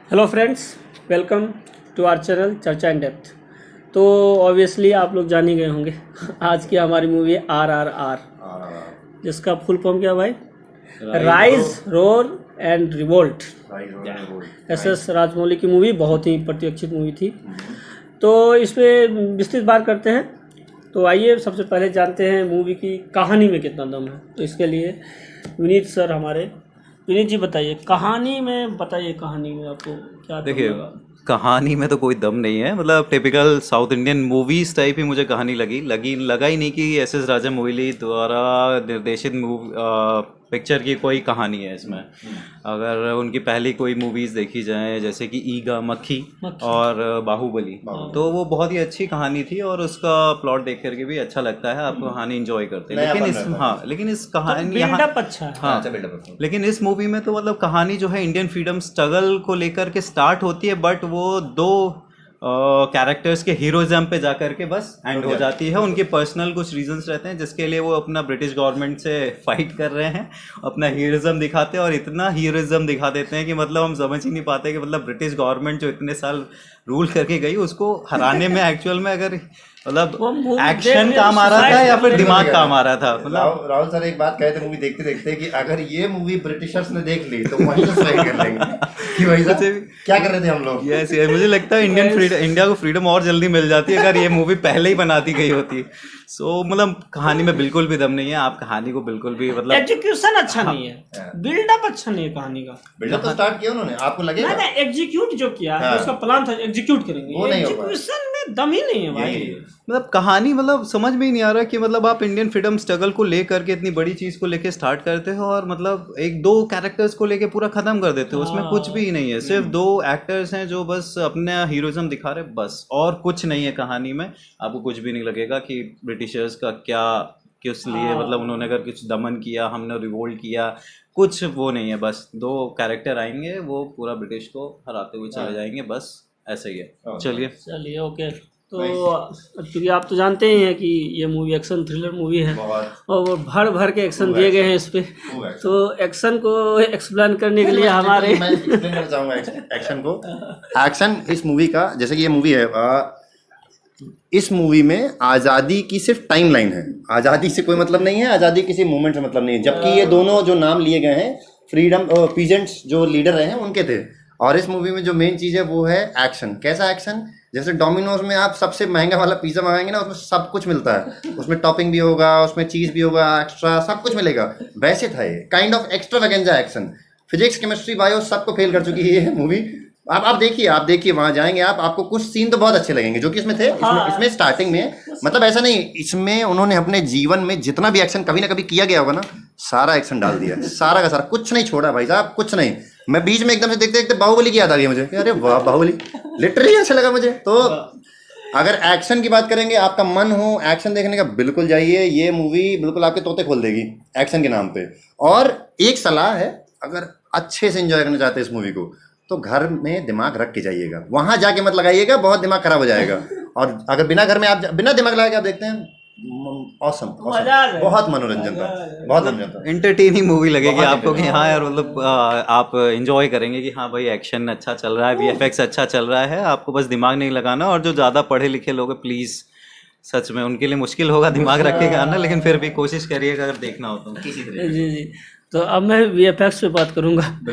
Hello friends, welcome to our channel Charcha in depth. तो obviously आप लोग जान ही गए होंगे आज की हमारी मूवी है RRR, जिसका फुल फॉर्म क्या है भाई? Rise roar and revolt. SS Rajamouli की मूवी, बहुत ही प्रतीक्षित मूवी थी। तो इस पर विस्तृत बात करते हैं। तो आइए सबसे पहले जानते हैं मूवी की कहानी में कितना दम है। तो इसके लिए विनीत सर हमारे, विनीत जी बताइए कहानी में, बताइए कहानी में आपको क्या देखिए, लगा? कहानी में तो कोई दम नहीं है। मतलब typical South Indian movies type ही मुझे कहानी लगा ही नहीं कि SS राजामौली द्वारा निर्देशित पिक्चर की कोई कहानी है इसमें। अगर उनकी पहली कोई मूवीज देखी जाए जैसे कि ईगा मक्खी और बाहुबली, तो वो बहुत ही अच्छी कहानी थी और उसका प्लॉट देख करके भी अच्छा लगता है, आप कहानी एंजॉय करते हैं। लेकिन इस कहानी बिल्डअप अच्छा है। हाँ, लेकिन इस मूवी में तो मतलब कहानी जो है इंडियन फ्रीडम स्ट्रगल को लेकर के स्टार्ट होती है, बट वो दो कैरेक्टर्स के हीरोइज्म पे जाकर के बस एंड हो जाती है। उनके पर्सनल कुछ रीजंस रहते हैं जिसके लिए वो अपना ब्रिटिश गवर्नमेंट से फाइट कर रहे हैं, अपना हीरोइज्म दिखाते हैं और इतना हीरोइज्म दिखा देते हैं कि मतलब हम समझ ही नहीं पाते कि मतलब ब्रिटिश गवर्नमेंट जो इतने साल रूल करके गई उसको हराने में एक्चुअल में अगर मतलब एक्शन काम आ रहा था या फिर दिमाग काम आ रहा था। मतलब राहुल सर एक बात कहे थे मूवी देखते देखते कि अगर ये मूवी ब्रिटिशर्स ने देख ली तो वहीं से सही कर लेंगे कि भाई साहब क्या कर रहे थे हम लोग। यस, मुझे लगता है इंडिया को फ्रीडम और जल्दी मिल जाती है अगर ये मूवी पहले ही बना दी गई होती। सो मतलब कहानी में बिल्कुल भी दम नहीं है। आप कहानी को बिल्कुल भी मतलब एग्जीक्यूशन अच्छा नहीं है, बिल्डअप अच्छा नहीं है कहानी का। बिल्डअप तो स्टार्ट किया उन्होंने, आपको लगेगा ना एग्जीक्यूट जो किया है, उसका प्लान था एग्जीक्यूट करेंगे, एग्जीक्यूशन में दम ही नहीं है भाई। मतलब कहानी मतलब समझ में ही नहीं आ रहा कि मतलब आप इंडियन फ्रीडम स्ट्रगल को लेकर के इतनी बड़ी चीज को लेके स्टार्ट करते हो और मतलब एक दो कैरेक्टर्स को लेके पूरा खत्म कर देते हो। उसमें कुछ भी नहीं है, सिर्फ दो एक्टर्स हैं जो बस अपना हीरोइज्म दिखा रहे, बस और कुछ नहीं है कहानी में। आपको कुछ भी नहीं लगेगा कि ब्रिटिशर्स का क्या किस लिए मतलब उन्होंने अगर कुछ दमन किया, हमने रिवोल्ट किया, कुछ वो नहीं है। बस दो कैरेक्टर आएंगे, वो पूरा ब्रिटिश को हराते हुए चले जाएंगे, बस ऐसा ही है। चलिए ओके। तो क्योंकि आप तो जानते ही हैं कि ये मूवी एक्शन थ्रिलर मूवी है और वो भर भर के एक्शन दिए गए हैं इस पे। तो एक्शन को एक्सप्लेन करने के लिए हमारे मैं एक्सप्लेन करना चाहूंगा एक्शन को। एक्शन इस मूवी का, जैसे कि ये मूवी है, इस मूवी में आज़ादी की सिर्फ टाइम लाइन है, आज़ादी से कोई मतलब नहीं है, आज़ादी किसी मूवमेंट से मतलब नहीं है। जबकि ये दोनों जो नाम लिए गए हैं फ्रीडम पीजेंट्स जो लीडर रहे हैं उनके थे। और इस मूवी में जो मेन चीज़ है वो है एक्शन। कैसा एक्शन? जैसे डोमिनोज में आप सबसे महंगा वाला पिज़्ज़ा मंगाएंगे ना, उसमें सब कुछ मिलता है, उसमें टॉपिंग भी होगा, उसमें चीज़ भी होगा, एक्स्ट्रा सब कुछ मिलेगा। वैसे था ये kind of extravaganza action. Physics chemistry bio सबको फेल कर चुकी है ये मूवी। आप देखिए वहां जाएंगे आप, आपको कुछ सीन तो बहुत अच्छे लगेंगे जो कि इसमें थे। इसमें स्टार्टिंग में मतलब ऐसा नहीं, इसमें उन्होंने अपने जीवन में जितना भी एक्शन कभी ना कभी किया गया होगा ना, सारा एक्शन डाल दिया, सारा का सारा, कुछ नहीं छोड़ा भाई साहब, कुछ नहीं। मैं बीच में एकदम से देखते देखते बाहुबली की याद आ गई मुझे, अरे वाह बाहुबली, लिटरली अच्छा लगा मुझे। तो अगर एक्शन की बात करेंगे, आपका मन हो एक्शन देखने का, बिल्कुल जाइए। ये मूवी बिल्कुल आपके तोते खोल देगी एक्शन के नाम पे। और एक सलाह है, अगर अच्छे से एंजॉय करना चाहते हैं इस मूवी को तो घर में दिमाग रख के जाइएगा, वहां जाके मत लगाइएगा, बहुत दिमाग खराब हो जाएगा। और अगर बिना घर में आप बिना दिमाग लगाए आप देखते हैं, ऑसम, बहुत मनोरंजन था, बहुत मनोरंजन था। एंटरटेनिंग मूवी लगेगी आपको कि हाँ यार, मतलब आप एंजॉय करेंगे कि हाँ भाई एक्शन अच्छा चल रहा है, VFX अच्छा चल रहा है, आपको बस दिमाग नहीं लगाना। और जो ज़्यादा पढ़े लिखे लोग हैं, प्लीज़ सच में उनके लिए मुश्किल होगा दिमाग रख के गाना, लेकिन फिर भी कोशिश करिएगा अगर देखना हो तो किसी तरह। जी। तो अब मैं VFX पे बात करूंगा। तो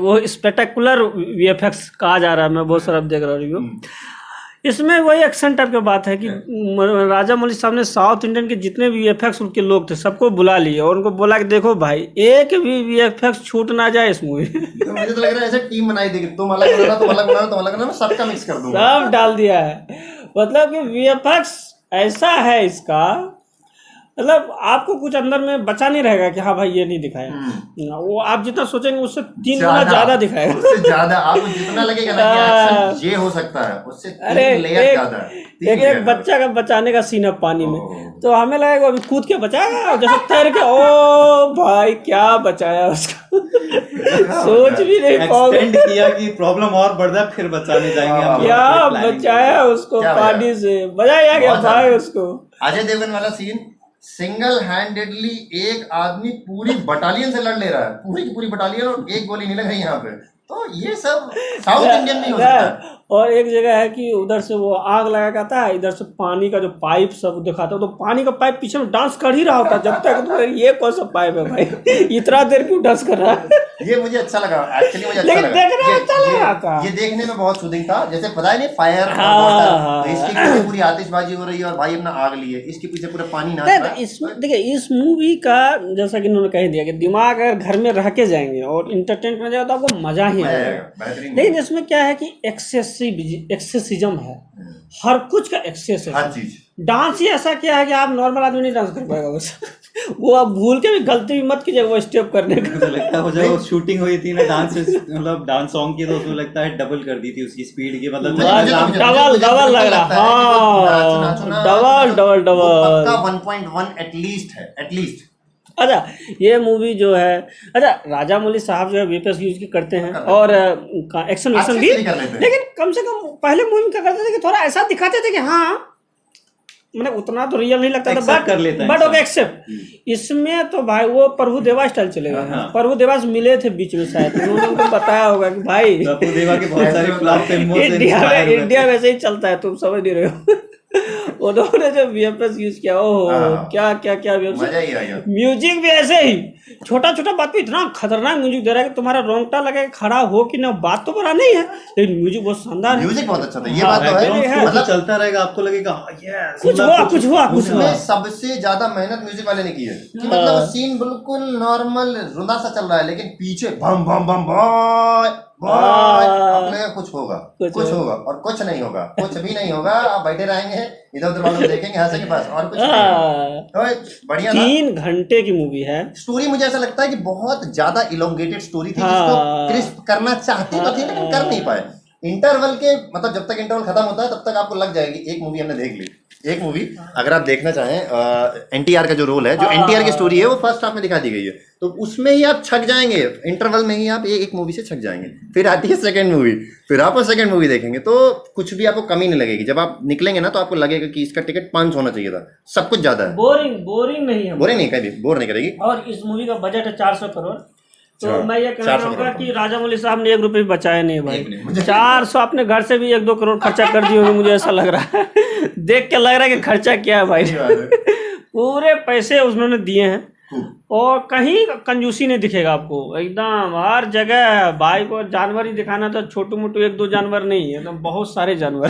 वो स्पेक्टेकुलर VFX कहा जा रहा है, मैं बहुत सारा देख रहा रिव्यू। इसमें वही एक्शन टाइप की बात है कि राजामौली साहब ने साउथ इंडियन के जितने भी VFX उनके लोग थे सबको बुला लिए और उनको बोला कि देखो भाई, एक भी VFX छूट ना जाए इस मूवी तो मुझे तो लग रहा है ऐसे टीम बनाई देगी, तुम अलग बनाना, तुम अलग बनाना, तुम अलग बनाना, सबका मिक्स कर दूंगा, सब डाल दिया है। मतलब कि VFX ऐसा है इसका, मतलब आपको कुछ अंदर में बचा नहीं रहेगा कि हाँ भाई ये नहीं दिखाया। वो आप जितना सोचेंगे उससे 3 गुना ज्यादा दिखाएगा, उससे ज्यादा आपको जितना लगेगा ना कि एक्शन ये हो सकता है, उससे 3 लेयर ज्यादा है। एक बच्चा का बचाने का सीन है पानी में, तो हमें लगेगा अभी कूद के बचाएगा, जैसे तैर के, ओ भाई क्या बचाया उसको सोच भी नहीं पाओगे। एक्सटेंड किया कि प्रॉब्लम और बढ़ जाए फिर बचाने जाएंगे, क्या बचाया उसको पानी से, बचाया क्या भाई उसको। अजय देवगन वाला सीन, सिंगल हैंडेडली एक आदमी पूरी बटालियन से लड़ ले रहा है, पूरी की पूरी बटालियन, और एक गोली नहीं लग रही यहाँ पे, तो ये सब साउथ इंडियन में हो सकता है। और एक जगह है कि उधर से वो आग लगा कहता है, इधर से पानी का जो पाइप सब दिखाता है, तो पानी का पाइप पीछे में डांस कर ही रहा होता है जब तक, तो ये कौन सा पाइप है भाई, इतना देर क्यों डांस कर रहा है। ये मुझे अच्छा लगा, एक्चुअली मुझे अच्छा लेकिन लगा, देखने में अच्छा लग रहा था। ये देखने में बहुत सूदिंग था, जैसे पता है नहीं फायर और हाँ, वाटर, तो इसके पीछे पूरी आतिशबाजी हो रही है और भाई अपना आग लिए, इसके पीछे पूरा पानी नाच रहा है। इसमें देखिए, इस मूवी का जैसा कि इन्होंने कह दिया कि दिमाग अगर घर में रह के जाएंगे और इंटरटेन करना जाएगा तो आपको मजा ही आएगा। बेहतरीन लेकिन इसमें क्या है कि एक्सेसिज्म है, हर कुछ का एक्सेस है। हर चीज डांस ही ऐसा किया है कि आप नॉर्मल आदमी नहीं डांस कर पाएगा बस। वो आप भूल के भी गलती भी मत कीजिएगा वो स्टेप करने का। मुझे लगता है वो जब शूटिंग हुई थी ना डांस मतलब डांस सॉन्ग की, तो उसमें लगता है डबल कर दी थी उसकी स्पीड की, मतलब डबल लग रहा, हाँ डबल 1.1 एटलीस्ट है, एटलीस्ट। अच्छा ये मूवी जो है, अच्छा राजा मौली साहब जो है वीएफएक्स यूज करते हैं और एक्शन वैक्शन भी, लेकिन कम से कम पहले मूवी में क्या करते थे कि थोड़ा ऐसा दिखाते थे कि हाँ मतलब उतना तो रियल नहीं लगता था, बट ओके एक्सेप्ट। इसमें तो भाई वो प्रभु देवा स्टाइल चले गए हैं। प्रभु देवा से मिले थे बीच में शायद, उन्होंने उनको बताया होगा कि भाई प्रभु देवा के बहुत सारे फ्लॉप फिल्मों से इंडिया वैसे ही चलता है, तुम समझ नहीं रहे हो। उन्होंने जो वीएफएक्स यूज किया, ओह क्या क्या क्या म्यूजिक भी ऐसे ही छोटा छोटा बात पे इतना खतरनाक म्यूजिक दे रहा है कि तुम्हारा रोंगटा लगे खड़ा हो कि ना, बात तो बड़ा नहीं है लेकिन म्यूजिक बहुत शानदार है। म्यूजिक बहुत अच्छा था, ये बात तो है, मतलब चलता रहेगा, आपको लगेगा कुछ हुआ। उसमें सबसे ज्यादा मेहनत म्यूजिक वाले ने की है कि मतलब सीन बिल्कुल नॉर्मल रुंदा सा चल रहा है, लेकिन पीछे बम बम बम अपने कुछ होगा और कुछ नहीं होगा, कुछ भी नहीं होगा। आप बैठे रहेंगे इधर उधर वालों देखेंगे हंसेंगे बस, और कुछ नहीं। तो बढ़िया 3 घंटे की मूवी है। स्टोरी मुझे ऐसा लगता है कि बहुत ज्यादा इलोंगेटेड स्टोरी थी, जिसको क्रिस्प करना चाहते तो थे लेकिन कर नहीं पाए। इंटरवल के मतलब जब तक इंटरवल खत्म होता है तब तक आपको लग जाएगी एक मूवी हमने देख ली। एक मूवी अगर आप देखना चाहें, एनटीआर का जो रोल है, जो एनटीआर की स्टोरी है वो फर्स्ट हाफ में दिखा दी गई है, तो उसमें ही आप छक जाएंगे, इंटरवल में ही आप एक मूवी से छक जाएंगे। फिर आती है सेकंड मूवी, फिर आप सेकंड मूवी देखेंगे तो कुछ भी आपको कमी नहीं लगेगी। जब आप निकलेंगे ना तो आपको लगेगा कि इसका टिकट 500 होना चाहिए था, सब कुछ ज्यादा है। बोरिंग नहीं है, बोरिंग नहीं, कभी बोर नहीं करेगी। और इस मूवी का बजट है 400 करोड़। तो मैं ये कहना चाहूंगा कि राजा मौली साहब ने 1 रुपये भी बचाया नहीं भाई। 400 अपने घर से भी 1-2 करोड़ खर्चा कर दिए होंगे, मुझे ऐसा लग रहा है। देख के लग रहा है कि खर्चा क्या है भाई। पूरे पैसे उन्होंने दिए हैं और कहीं कंजूसी नहीं दिखेगा आपको, एकदम हर जगह भाई को जानवर ही दिखाना तो छोटू मोटू 1-2 जानवर नहीं है, तो बहुत सारे जानवर।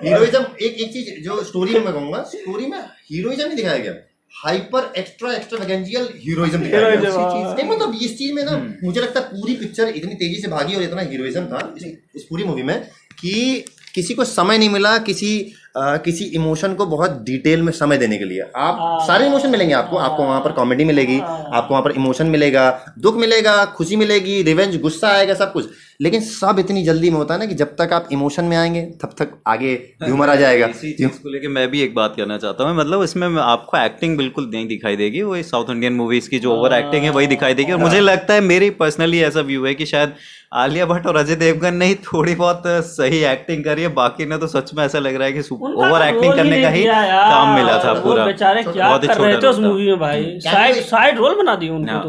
हीरोइज्म एक चीज जो स्टोरी में मैं कहूंगा, स्टोरी में हीरोइज्म नहीं दिखाया गया, हाइपर एक्स्ट्रावेगेंशियल हीरोइज्म दिखाया गया। मतलब इस चीज में ना मुझे लगता है पूरी पिक्चर इतनी तेजी से भागी और इतना हीरोइज्म था इस पूरी मूवी में कि किसी को समय नहीं मिला किसी इमोशन को बहुत डिटेल में समय देने के लिए। आप सारे इमोशन मिलेंगे आपको वहां पर कॉमेडी मिलेगी, आपको वहां पर इमोशन मिलेगा, दुख मिलेगा, खुशी मिलेगी, रिवेंज, गुस्सा आएगा, सब कुछ। लेकिन सब इतनी जल्दी में होता है ना कि जब तक आप इमोशन में आएंगे तब तक आगे ह्यूमर आ जाएगा। इसी चीज को लेके मैं भी एक बात कहना चाहता हूँ, मतलब इसमें आपको एक्टिंग बिल्कुल नहीं दिखाई देगी, वही साउथ इंडियन मूवीज की जो ओवर एक्टिंग है वही दिखाई देगी। और मुझे लगता है, मेरी पर्सनली ऐसा व्यू है कि शायद आलिया भट्ट और अजय देवगन ने ही थोड़ी बहुत सही एक्टिंग करी है, बाकी ने तो सच में ऐसा लग रहा है कि ओवर एक्टिंग करने का ही काम मिला था पूरा। बेचारे क्या कर रहे थे उस मूवी में भाई, साइड रोल बना दिए उनको।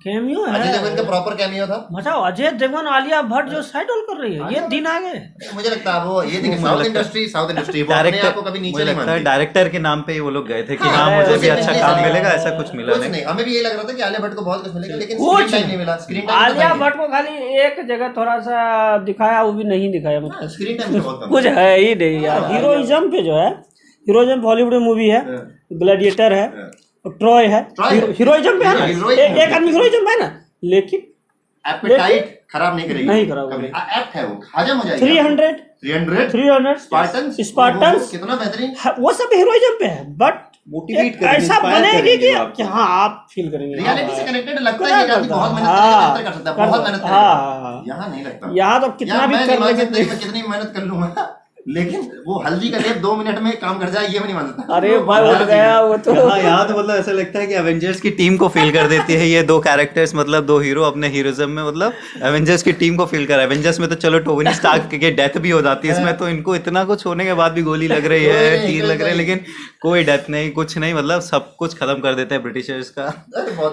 कैमियो है, अजय देवगन का प्रॉपर कैमियो था। मतलब अजय देवगन आलिया भट्ट जो साइड रोल कर रही है, ये दिन आ गए। मुझे लगता है वो ये देखिए साउथ इंडस्ट्री डायरेक्टर आपको कभी नीचे नहीं मानती। डायरेक्टर के नाम पे ही वो लोग गए थे कि हाँ मुझे भी अच्छा काम मिलेगा, ऐसा कुछ मिला नहीं। हमें भी ये लग रहा था कि आलिया भट्ट को बहुत कुछ मिलेगा, लेकिन स्क्रीन टाइम नहीं मिला। आलिया भट्ट को खाली एक जगह थोड़ा सा दिखाया, वो भी नहीं दिखाया, मतलब स्क्रीन टाइम बहुत कुछ है ही नहीं यार। हीरोइज्म पे जो है, हीरोइज्म बॉलीवुड मूवी है, ग्लैडिएटर है, ट्रॉय है, हीरोइज्म पे है ना, एक आदमी हीरोइज्म है ना, लेकिन एपेटाइट खराब नहीं करेगी, नहीं खराब कभी एक्ट है वो हजम हो जाएगी। 300 स्पार्टन्स कितना बेहतरीन, वो सब हीरोइज्म पे है, बट मोटिवेट ऐसा बनेगी कि हाँ आप फील करेंगे, रियलिटी से कनेक्टेड लगता है कि आदमी बहुत मेहनत कर सकता है, बहुत मेहनत करेगा। यहाँ नहीं लगता, यहाँ तो कितना भी कर लेंगे, कितनी मेहनत कर लूंगा, लेकिन वो हल्दी का लेप 2 मिनट में काम कर जाए ये मैं नहीं मान सकता। अरे भाई उठ गया वो तो। यहाँ तो मतलब ऐसा लगता है कि एवेंजर्स की टीम को फील कर देती है ये 2 कैरेक्टर्स, मतलब 2 हीरो अपने हीरोइज्म में, मतलब एवेंजर्स की टीम को फील कर। एवेंजर्स में तो चलो टोनी स्टार्क के डेथ भी हो जाती है, इसमें तो इनको इतना कुछ होने के बाद भी गोली लग रही है, तीर लग रहे हैं, लेकिन कोई डेथ नहीं, कुछ नहीं, मतलब सब कुछ खत्म कर देते हैं ब्रिटिशर्स का।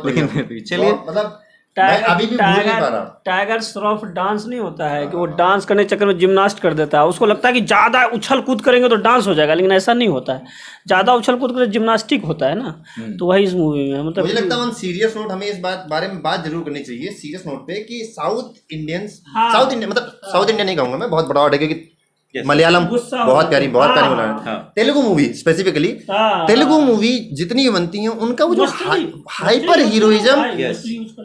लेकिन चलिए, मतलब मैं अभी भी भूल नहीं पा रहा। टाइगर श्रॉफ डांस नहीं होता है कि वो डांस करने के चक्कर में जिम्नास्ट कर देता है, उसको लगता है कि ज्यादा उछल कूद करेंगे तो डांस हो जाएगा, लेकिन ऐसा नहीं होता है। ज्यादा उछल कूद कर जिम्नास्टिक होता है ना, तो वही इस मूवी में है। मतलब मुझे लगता है ऑन सीरियस नोट हमें इस बारे में बात जरूर करनी चाहिए, सीरियस नोट पे, कि साउथ इंडियन मतलब साउथ इंडियन नहीं कहूंगा मैं, बहुत बड़ा वर्ड है क्योंकि मलयालम बहुत प्यारी बोला है। Telugu movie specifically, Telugu movie जितनी बनती हैं उनका वो जो हाइपर हीरोइज्म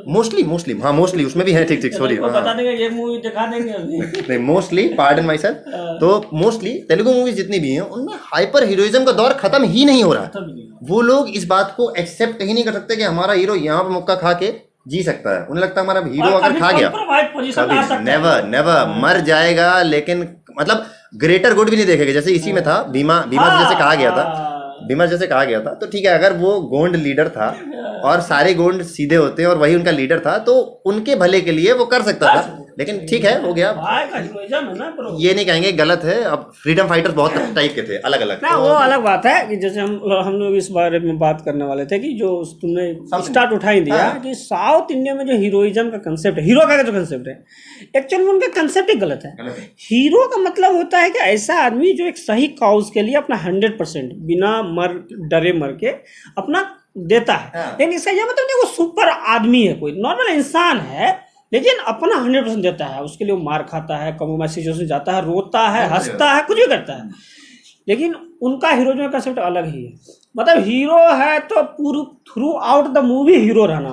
मोस्टली उसमें भी है। ठीक सॉरी, बता देंगे ये मूवी दिखा देंगे नहीं, मोस्टली पार्डन माय सेल्फ, तो मोस्टली तेलुगु मूवीज जितनी भी हैं उनमें हाइपर हीरोइज्म का दौर खत्म ही नहीं हो रहा। वो लोग इस बात को एक्सेप्ट ही नहीं कर सकते कि हमारा हीरो यहाँ पे मुक्का खा के जी सकता है। उन्हें लगता है हमारा हीरो अगर खा गया कभी नेवर मर जाएगा, लेकिन मतलब ग्रेटर गुड भी नहीं देखेगा। जैसे इसी में था भीमा से जैसे कहा गया था, तो ठीक है, अगर वो गोंड लीडर था और सारे गोंड सीधे होते हैं और वही उनका लीडर था, तो उनके भले के लिए वो कर सकता था, लेकिन ठीक है, हो गया। ये नहीं कहेंगे गलत है। अब फ्रीडम फाइटर्स बहुत टाइप के थे, अलग अलग, वो अलग बात है कि जैसे हम लोग इस बारे में बात करने वाले थे कि जो तुमने स्टार्ट उठाई दिया कि साउथ इंडिया में जो हीरोइज्म का कंसेप्ट है, हीरो का जो कंसेप्ट है, एक्चुअली में उनका कंसेप्ट ही गलत है। हीरो का मतलब होता है कि ऐसा आदमी जो एक सही काउज के लिए अपना 100% बिना डरे मर के अपना देता है। लेकिन इसका यह मतलब नहीं वो सुपर आदमी है, कोई नॉर्मल इंसान है, लेकिन अपना 100% देता है। उसके लिए वो मार खाता है, कॉम्प्रोमाइज सिचुएशन जाता है, रोता है, हंसता है, कुछ भी करता है, लेकिन उनका हीरोइज्म का कंसेप्ट अलग ही है। मतलब हीरो है तो पूरी through out the movie hero रहना,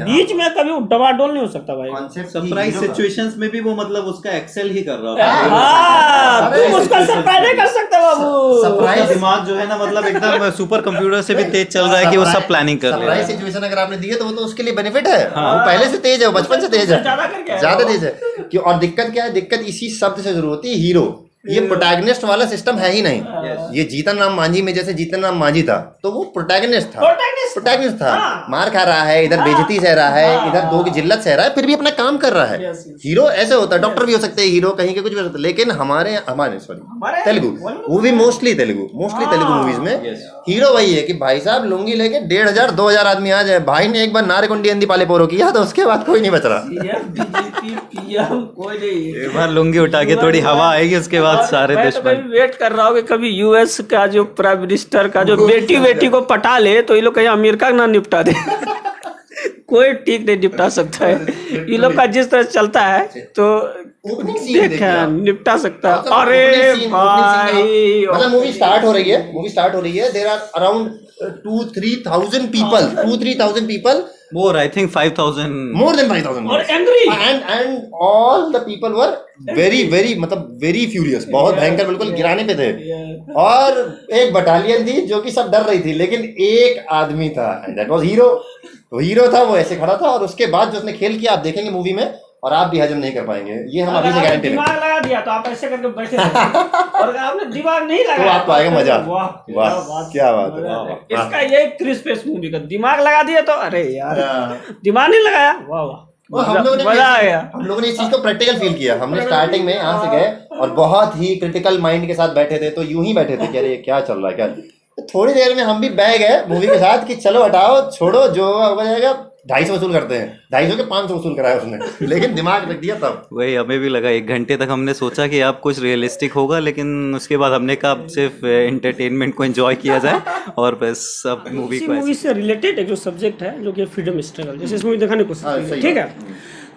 बीच में कभी वो डबाडोल नहीं हो सकता भाई। सरप्राइज सिचुएशंस में भी वो मतलब उसका एक्सेल ही कर रहा है। तुम उसका सरप्राइज नहीं कर सकते बाबू। सरप्राइज दिमाग जो है ना, मतलब एकदम सुपर कंप्यूटर से भी तेज चल रहा है कि वो सब प्लानिंग कर रहा है। सरप्राइज सिचुएशन अगर आपने दी है तो वो तो उसके लिए बेनिफिट है। वो पहले से तेज है, वो बचपन से तेज है, ज्यादा तेज है। और दिक्कत क्या है? दिक्कत इसी शब्द से शुरू होती है, हीरो। ये प्रोटैगनिस्ट वाला सिस्टम है ही नहीं। ये जीतन राम मांझी में जैसे जीतन राम मांझी था, तो वो प्रोटैगनिस्ट था। मार खा रहा है, इधर बेइज्जती सह रहा है, इधर दो की जिल्लत सह रहा है, फिर भी अपना काम कर रहा है। हीरो ऐसे होता है, डॉक्टर भी हो सकते हैं हीरो, कहीं के कुछ भी हो सकते हैं। लेकिन हमारे तेलुगु, वो भी मोस्टली तेलुगु मूवीज में हीरो वही है कि भाई साहब लुंगी लेके 1500-2000 आदमी आ जाए। भाई ने एक बार नारेकुंडी अंधी पाले पोरो किया तो उसके बाद कोई नहीं बच रहा। एक बार लुंगी उठा के थोड़ी हवा आएगी, उसके बाद सारे दुश्मन। वेट कर रहा हूँ कि कभी यूएस का जो प्राइम मिनिस्टर का जो बेटी को पटा ले तो ये लोग कहीं अमेरिका ना निपटा दे। कोई ठीक नहीं निपटा सकता है ये लोग का जिस तरह चलता है, तो निपटा सकता है। अरे भाई मतलब मूवी स्टार्ट हो रही है, there are around 2-3,000 people, more I think 5,000, more than 5,000, और angry, and all the people were very मतलब very furious, बहुत भयंकर, बिल्कुल गिराने पे थे। और एक बटालियन थी जो कि सब डर रही थी, लेकिन एक आदमी था, that was hero। तो हीरो था, वो ऐसे खड़ा था, और उसके बाद जो उसने खेल किया आप देखेंगे मूवी में, और आप भी हजम नहीं कर पाएंगे, ये हम अभी से गारंटी लेंगे। दिमाग लगा दिया तो आप ऐसे करके बैठे और अगर आपने दिमाग नहीं लगाया तो आपको आएगा मजा। वाह क्या बात है। इसका ये क्रिस्प इस मूवी का, दिमाग लगा दिया तो अरे यार, दिमाग नहीं लगाया, वाह हम मजा आया। हम लोगों ने इस चीज को प्रैक्टिकल फील किया। हमने स्टार्टिंग में यहाँ से गए और बहुत ही क्रिटिकल माइंड के साथ बैठे थे, तो यूं ही बैठे थे कि अरे क्या चल रहा है क्या। तो थोड़ी देर में हम भी बह गए मूवी के साथ कि चलो हटाओ छोड़ो, जो हो जाएगा 250 वसूल करते हैं, 250 के 500 वसूल कराया उसने, लेकिन दिमाग रख दिया तब। वही हमें भी लगा, 1 घंटे तक हमने सोचा कि अब कुछ रियलिस्टिक होगा, लेकिन उसके बाद हमने कहा सिर्फ एंटरटेनमेंट को एंजॉय किया जाए और बस सब मूवी से रिलेटेड एक जो सब्जेक्ट है जो कि फ्रीडम स्ट्रगल, जैसे इस मूवी दिखाने की कोशिश की, ठीक है।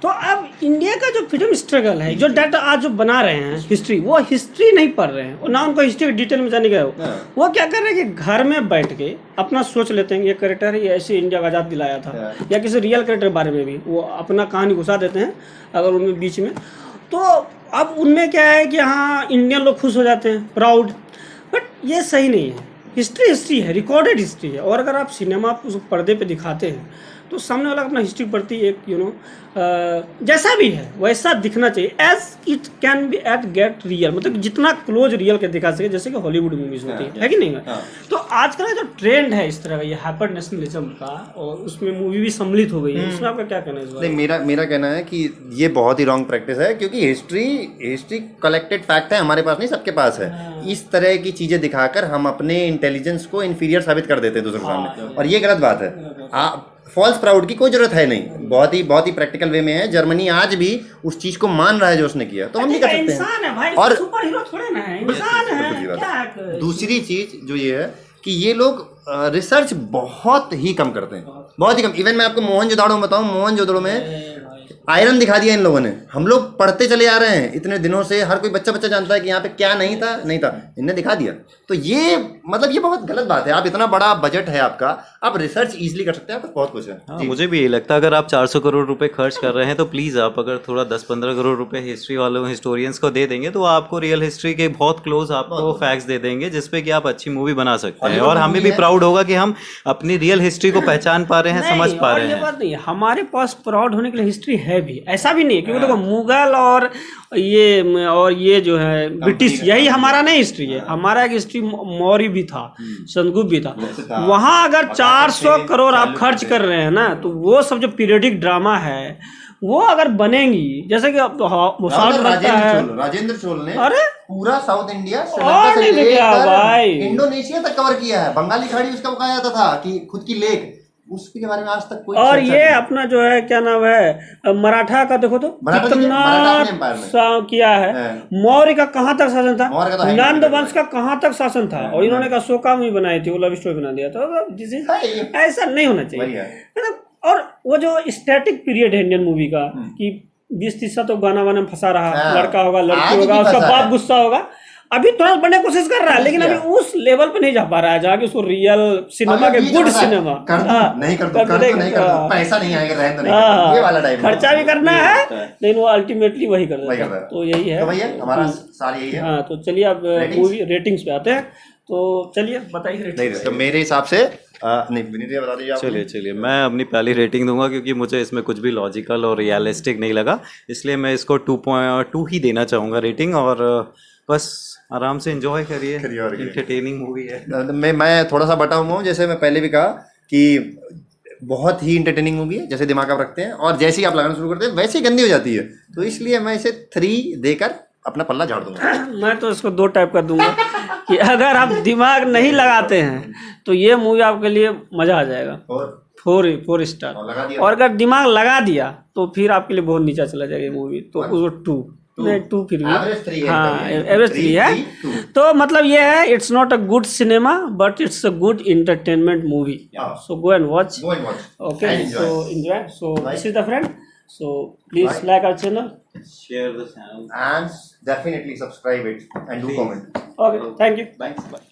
तो अब इंडिया का जो फ्रीडम स्ट्रगल है, जो डाटा आज जो बना रहे हैं हिस्ट्री, वो हिस्ट्री नहीं पढ़ रहे हैं और ना उनको हिस्ट्री डिटेल में जाने गए हो। वो क्या कर रहे हैं कि घर में बैठ के अपना सोच लेते हैं ये करेक्टर है, ये ऐसे इंडिया का आज़ाद दिलाया था, या किसी रियल करेक्टर के बारे में भी वो अपना कहानी घुसा देते हैं अगर उनमें बीच में। तो अब उनमें क्या है कि हाँ इंडियन लोग खुश हो जाते हैं, प्राउड, बट ये सही नहीं है। हिस्ट्री है, रिकॉर्डेड हिस्ट्री है, और अगर आप सिनेमा उस पर्दे पे दिखाते हैं तो सामने वाला अपना हिस्ट्री प्रति एक जैसा भी है वैसा दिखना चाहिए, as it can be at get real, मतलब जितना क्लोज रियल के दिखा सके, जैसे कि हॉलीवुड मूवीज होती है कि नहीं है। तो आजकल जो ट्रेंड है इस तरह का, ये हाइपर नेशनलिज्म का, और उसमें मूवी भी सम्मिलित हो गई है, उसमें आपका क्या कहना है इस बारे में? मेरा कहना है कि ये बहुत ही रॉन्ग प्रैक्टिस है, क्योंकि हिस्ट्री कलेक्टेड फैक्ट है, हमारे पास नहीं, सबके पास है। इस तरह की चीजें दिखाकर हम अपने इंटेलिजेंस को इंफीरियर साबित कर देते हैं दूसरों के सामने, और ये गलत बात है। फॉल्स प्राउड की कोई जरूरत है नहीं, बहुत ही प्रैक्टिकल वे में है। जर्मनी आज भी उस चीज को मान रहा है जो उसने किया, तो हम भी कर सकते इंसान है भाई, हैं। और सुपर हीरो थोड़े ना है, इंसान है क्या। दूसरी चीज जो ये है कि ये लोग रिसर्च बहुत ही कम करते हैं, बहुत ही कम। इवन मैं आपको मोहनजोदड़ो बताऊं, मोहनजोदड़ो में आयरन दिखा दिया इन लोगों ने। हम लोग पढ़ते चले आ रहे हैं इतने दिनों से, हर कोई बच्चा जानता है कि यहाँ पे क्या नहीं था, इनने दिखा दिया। तो ये मतलब ये बहुत गलत बात है। आप इतना बड़ा बजट है आपका, आप रिसर्च इजीली कर सकते हैं, आपको बहुत कुछ है। हाँ, मुझे भी यही लगता है। अगर आप 400 करोड़ रुपए खर्च कर रहे हैं तो प्लीज़ आप अगर थोड़ा 10-15 करोड़ रुपए हिस्ट्री वालों हिस्टोरियंस को दे देंगे तो आपको रियल हिस्ट्री के बहुत क्लोज आपको फैक्ट्स दे देंगे, जिसपे कि आप अच्छी मूवी बना सकते हैं। और हमें भी प्राउड होगा कि हम अपनी रियल हिस्ट्री को पहचान पा रहे हैं, समझ पा रहे हैं। ये बात नहीं, हमारे पास प्राउड होने के लिए हिस्ट्री है भी, ऐसा भी नहीं है। क्योंकि देखो मुगल और ये जो है ब्रिटिश, यही हमारा नहीं हिस्ट्री है। हमारा एक हिस्ट्री मौर्य भी था, चंद्रगुप्त भी था। वहां अगर 400 करोड़ आप खर्च कर रहे हैं ना, तो वो सब जो पीरियडिक ड्रामा है वो अगर बनेंगी, जैसे कि अब राजेंद्र चोल ने अरे पूरा साउथ इंडिया और नहीं तो क्या भाई, इंडोनेशिया तक कवर किया है। बंगाली खाड़ी उसका कहा जाता था कि खुद की लेक, उसके बारे में आज तक कोई। और ये अपना जो है क्या नाम है, मराठा का देखो तो कितना किया है। मौर्य का कहाँ तक शासन था, नंद वंश का कहाँ तक शासन था, और इन्होंने का शोका मूवी बनाई थी, वो लव स्टोरी बना दिया था। ऐसा नहीं होना चाहिए। और वो जो स्टैटिक पीरियड है इंडियन मूवी का कि 20-30 तो गाना वाना फंसा रहा, लड़का होगा लड़की होगा, उसका बाप गुस्सा होगा, अभी थोड़ा बनने की कोशिश कर रहा है, लेकिन अभी उस लेवल पे नहीं जा पा रहा है जहाँ की उसको रियल सिनेमा के गुड सिनेमा पैसा नहीं आएगा, ये वाला टाइम खर्चा भी करना है, लेकिन वो अल्टीमेटली वही कर देता है। तो यही है, तो भैया हमारा साल यही है। हाँ, तो चलिए अब मूवी रेटिंग्स पे आते हैं। तो चलिए बताइए। नहीं तो मेरे हिसाब से नहीं, विनीत बता दीजिए। चलिए मैं अपनी पहली रेटिंग दूंगा, क्योंकि मुझे इसमें कुछ भी लॉजिकल और रियलिस्टिक नहीं लगा, इसलिए मैं इसको 2.2 ही देना चाहूँगा रेटिंग। और बस आराम से एंजॉय करिए, एंटरटेनिंग मूवी है। मैं थोड़ा सा बटा हुआ हूँ, जैसे मैं पहले भी कहा कि बहुत ही इंटरटेनिंग मूवी है, जैसे दिमाग आप रखते हैं और जैसे ही आप लगाना शुरू करते हैं वैसे ही गंदी हो जाती है। तो इसलिए मैं इसे 3 देकर अपना पल्ला झाड़ दूंगा। मैं तो इसको 2 टाइप कर दूंगा कि अगर आप दिमाग नहीं लगाते हैं तो ये मूवी आपके लिए मजा आ जाएगा, 4 स्टार। और अगर दिमाग लगा दिया तो फिर आपके लिए बहुत नीचा चला जाएगा मूवी, तो उसको 2 फिर भी, हाँ एवरेज 3 है। तो मतलब ये है, it's not a good cinema but it's a good entertainment movie. So go and watch, okay, so enjoy. So this is the friend, so please like our channel, share the channel and definitely subscribe it and do comment. Okay, thank you, thanks, bye.